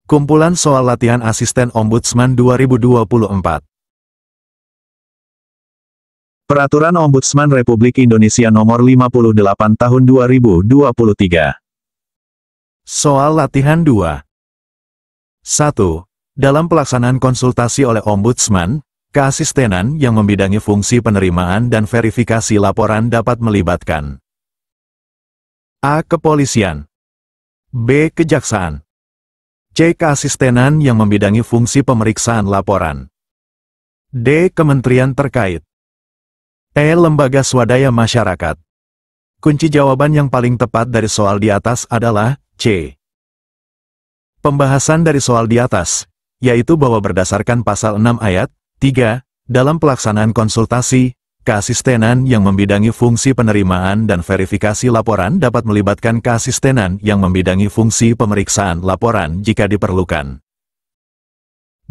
Kumpulan soal latihan asisten Ombudsman 2024. Peraturan Ombudsman Republik Indonesia Nomor 58 Tahun 2023. Soal latihan 2. 1. Dalam pelaksanaan konsultasi oleh Ombudsman, keasistenan yang membidangi fungsi penerimaan dan verifikasi laporan dapat melibatkan A. Kepolisian, B. Kejaksaan, C. Keasistenan yang membidangi fungsi pemeriksaan laporan, D. Kementerian terkait, E. Lembaga swadaya masyarakat. Kunci jawaban yang paling tepat dari soal di atas adalah C. Pembahasan dari soal di atas, yaitu bahwa berdasarkan pasal 6 ayat 3, dalam pelaksanaan konsultasi, keasistenan yang membidangi fungsi penerimaan dan verifikasi laporan dapat melibatkan keasistenan yang membidangi fungsi pemeriksaan laporan jika diperlukan.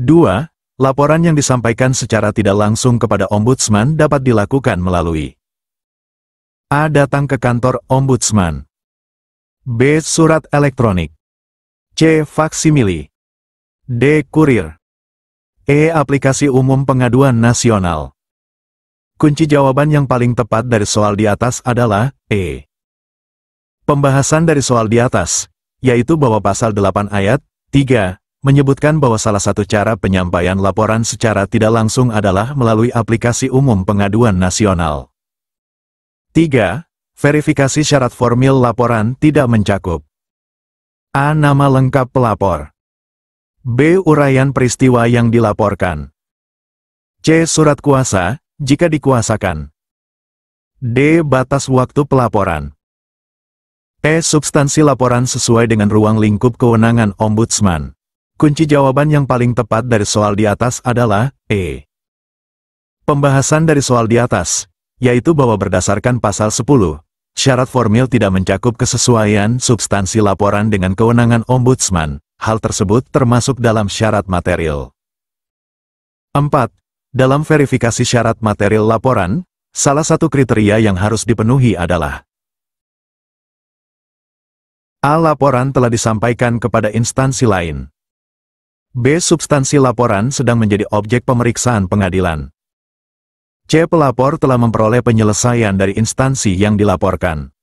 2. Laporan yang disampaikan secara tidak langsung kepada Ombudsman dapat dilakukan melalui A. Datang ke kantor Ombudsman, B. Surat elektronik, C. Faksimili, D. Kurir, E. Aplikasi umum pengaduan nasional. Kunci jawaban yang paling tepat dari soal di atas adalah E. Pembahasan dari soal di atas, yaitu bahwa pasal 8 ayat 3, menyebutkan bahwa salah satu cara penyampaian laporan secara tidak langsung adalah melalui aplikasi umum pengaduan nasional. 3. Verifikasi syarat formil laporan tidak mencakup A. Nama lengkap pelapor, B. Uraian peristiwa yang dilaporkan, C. Surat kuasa, jika dikuasakan, D. Batas waktu pelaporan, E. Substansi laporan sesuai dengan ruang lingkup kewenangan Ombudsman. Kunci jawaban yang paling tepat dari soal di atas adalah E. Pembahasan dari soal di atas, yaitu bahwa berdasarkan pasal 10, syarat formil tidak mencakup kesesuaian substansi laporan dengan kewenangan Ombudsman. Hal tersebut termasuk dalam syarat material. 4. Dalam verifikasi syarat material laporan, salah satu kriteria yang harus dipenuhi adalah A. Laporan telah disampaikan kepada instansi lain, B. Substansi laporan sedang menjadi objek pemeriksaan pengadilan, C. Pelapor telah memperoleh penyelesaian dari instansi yang dilaporkan,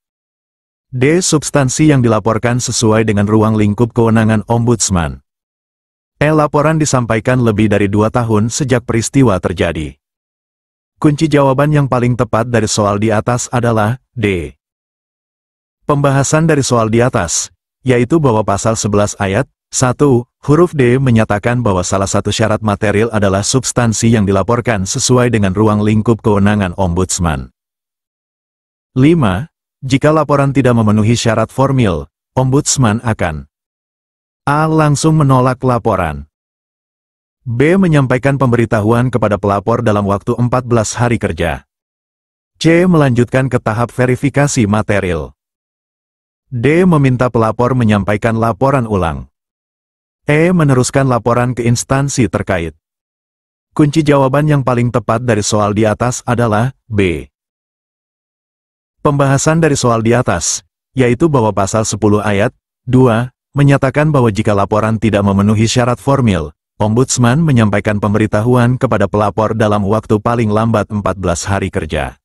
D. Substansi yang dilaporkan sesuai dengan ruang lingkup kewenangan Ombudsman, E. Laporan disampaikan lebih dari 2 tahun sejak peristiwa terjadi. Kunci jawaban yang paling tepat dari soal di atas adalah D. Pembahasan dari soal di atas, yaitu bahwa pasal 11 ayat 1, huruf D menyatakan bahwa salah satu syarat material adalah substansi yang dilaporkan sesuai dengan ruang lingkup kewenangan Ombudsman. 5. Jika laporan tidak memenuhi syarat formil, Ombudsman akan A. Langsung menolak laporan, B. Menyampaikan pemberitahuan kepada pelapor dalam waktu 14 hari kerja, C. Melanjutkan ke tahap verifikasi material, D. Meminta pelapor menyampaikan laporan ulang, E. Meneruskan laporan ke instansi terkait. Kunci jawaban yang paling tepat dari soal di atas adalah B. Pembahasan dari soal di atas, yaitu bahwa pasal 10 ayat 2, menyatakan bahwa jika laporan tidak memenuhi syarat formil, Ombudsman menyampaikan pemberitahuan kepada pelapor dalam waktu paling lambat 14 hari kerja.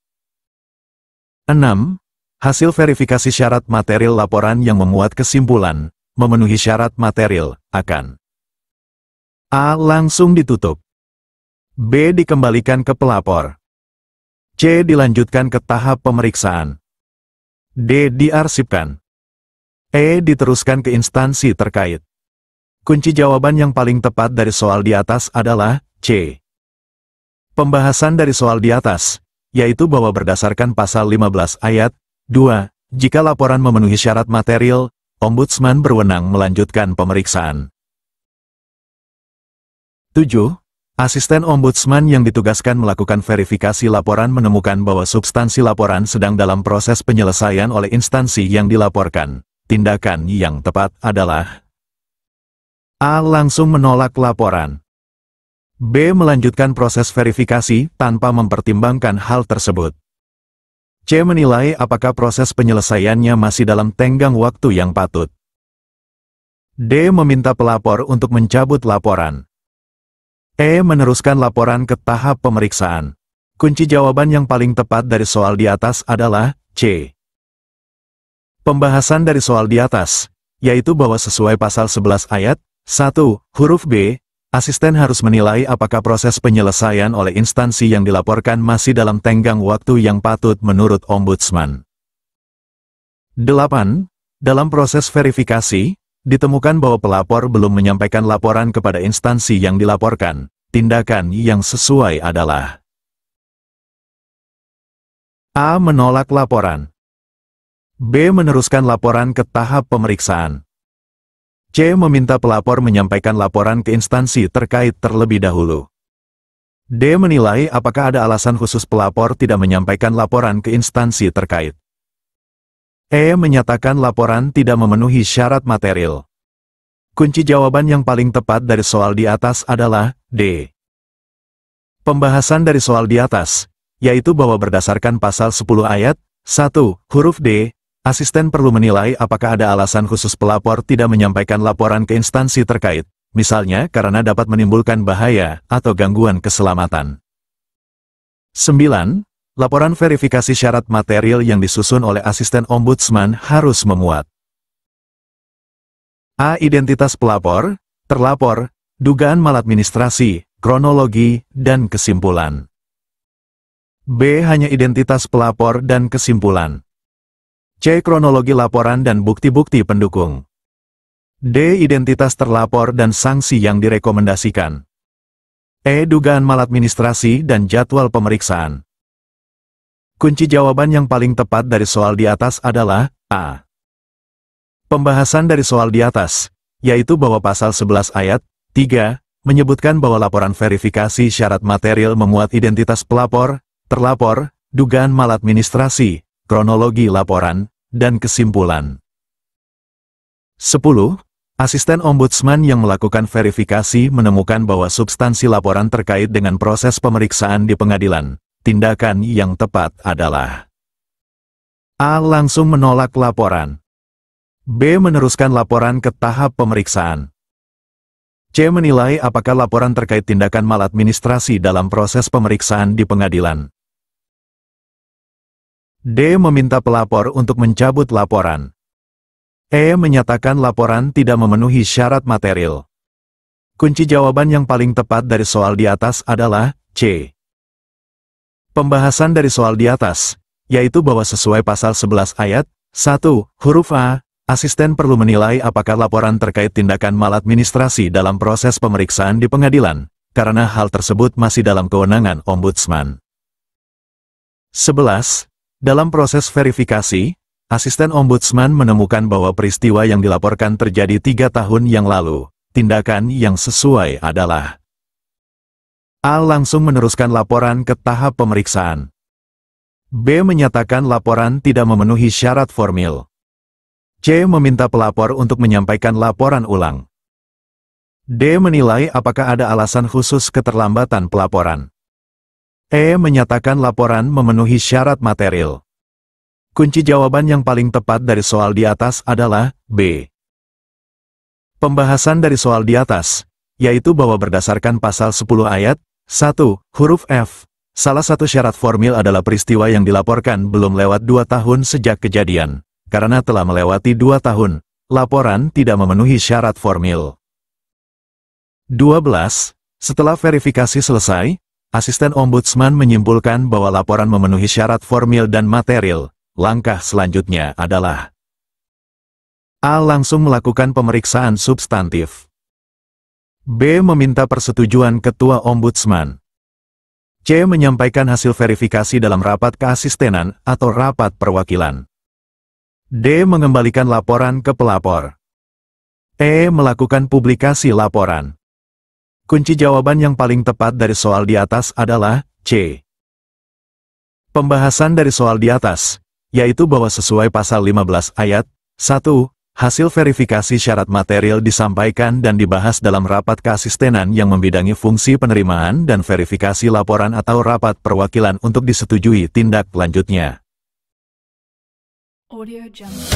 6. Hasil verifikasi syarat material laporan yang memuat kesimpulan memenuhi syarat material, akan A. Langsung ditutup, B. Dikembalikan ke pelapor, C. Dilanjutkan ke tahap pemeriksaan, D. Diarsipkan, E. Diteruskan ke instansi terkait. Kunci jawaban yang paling tepat dari soal di atas adalah C. Pembahasan dari soal di atas, yaitu bahwa berdasarkan pasal 15 ayat 2, jika laporan memenuhi syarat material, Ombudsman berwenang melanjutkan pemeriksaan. 7. Asisten Ombudsman yang ditugaskan melakukan verifikasi laporan menemukan bahwa substansi laporan sedang dalam proses penyelesaian oleh instansi yang dilaporkan. Tindakan yang tepat adalah A. Langsung menolak laporan, B. Melanjutkan proses verifikasi tanpa mempertimbangkan hal tersebut, C. Menilai apakah proses penyelesaiannya masih dalam tenggang waktu yang patut. D. Meminta pelapor untuk mencabut laporan. E. Meneruskan laporan ke tahap pemeriksaan. Kunci jawaban yang paling tepat dari soal di atas adalah C. Pembahasan dari soal di atas, yaitu bahwa sesuai pasal 11 ayat 1, huruf B, asisten harus menilai apakah proses penyelesaian oleh instansi yang dilaporkan masih dalam tenggang waktu yang patut menurut Ombudsman. 8. Dalam proses verifikasi, ditemukan bahwa pelapor belum menyampaikan laporan kepada instansi yang dilaporkan. Tindakan yang sesuai adalah A. Menolak laporan. B. Meneruskan laporan ke tahap pemeriksaan. C. Meminta pelapor menyampaikan laporan ke instansi terkait terlebih dahulu. D. Menilai apakah ada alasan khusus pelapor tidak menyampaikan laporan ke instansi terkait. E. Menyatakan laporan tidak memenuhi syarat material. Kunci jawaban yang paling tepat dari soal di atas adalah D. Pembahasan dari soal di atas, yaitu bahwa berdasarkan pasal 10 ayat 1, huruf D, asisten perlu menilai apakah ada alasan khusus pelapor tidak menyampaikan laporan ke instansi terkait, misalnya karena dapat menimbulkan bahaya atau gangguan keselamatan. 9. Laporan verifikasi syarat material yang disusun oleh asisten ombudsman harus memuat A. Identitas pelapor, terlapor, dugaan maladministrasi, kronologi, dan kesimpulan. B. Hanya identitas pelapor dan kesimpulan. C. Kronologi laporan dan bukti-bukti pendukung. D. Identitas terlapor dan sanksi yang direkomendasikan. E. Dugaan maladministrasi dan jadwal pemeriksaan. Kunci jawaban yang paling tepat dari soal di atas adalah A. Pembahasan dari soal di atas, yaitu bahwa pasal 11 ayat 3, menyebutkan bahwa laporan verifikasi syarat material memuat identitas pelapor, terlapor, dugaan maladministrasi, kronologi laporan, dan kesimpulan. 10. Asisten ombudsman yang melakukan verifikasi menemukan bahwa substansi laporan terkait dengan proses pemeriksaan di pengadilan. Tindakan yang tepat adalah A. Langsung menolak laporan. B. Meneruskan laporan ke tahap pemeriksaan. C. Menilai apakah laporan terkait tindakan maladministrasi dalam proses pemeriksaan di pengadilan. D. Meminta pelapor untuk mencabut laporan. E. Menyatakan laporan tidak memenuhi syarat material. Kunci jawaban yang paling tepat dari soal di atas adalah C. Pembahasan dari soal di atas, yaitu bahwa sesuai pasal 11 ayat 1, huruf A, asisten perlu menilai apakah laporan terkait tindakan maladministrasi dalam proses pemeriksaan di pengadilan, karena hal tersebut masih dalam kewenangan ombudsman. 11. Dalam proses verifikasi, asisten ombudsman menemukan bahwa peristiwa yang dilaporkan terjadi 3 tahun yang lalu. Tindakan yang sesuai adalah A. Langsung meneruskan laporan ke tahap pemeriksaan. B. Menyatakan laporan tidak memenuhi syarat formil. C. Meminta pelapor untuk menyampaikan laporan ulang. D. Menilai apakah ada alasan khusus keterlambatan pelaporan. E. Menyatakan laporan memenuhi syarat material. Kunci jawaban yang paling tepat dari soal di atas adalah B. Pembahasan dari soal di atas, yaitu bahwa berdasarkan pasal 10 ayat 1, huruf F, salah satu syarat formil adalah peristiwa yang dilaporkan belum lewat 2 tahun sejak kejadian. Karena telah melewati 2 tahun, laporan tidak memenuhi syarat formil. 12. Setelah verifikasi selesai, asisten ombudsman menyimpulkan bahwa laporan memenuhi syarat formil dan material. Langkah selanjutnya adalah A. Langsung melakukan pemeriksaan substantif. B. Meminta persetujuan Ketua Ombudsman. C. Menyampaikan hasil verifikasi dalam rapat keasistenan atau rapat perwakilan. D. Mengembalikan laporan ke pelapor. E. Melakukan publikasi laporan. Kunci jawaban yang paling tepat dari soal di atas adalah C. Pembahasan dari soal di atas, yaitu bahwa sesuai pasal 15 ayat 1, hasil verifikasi syarat material disampaikan dan dibahas dalam rapat keasistenan yang membidangi fungsi penerimaan dan verifikasi laporan atau rapat perwakilan untuk disetujui tindak lanjutnya. Audio Jungle.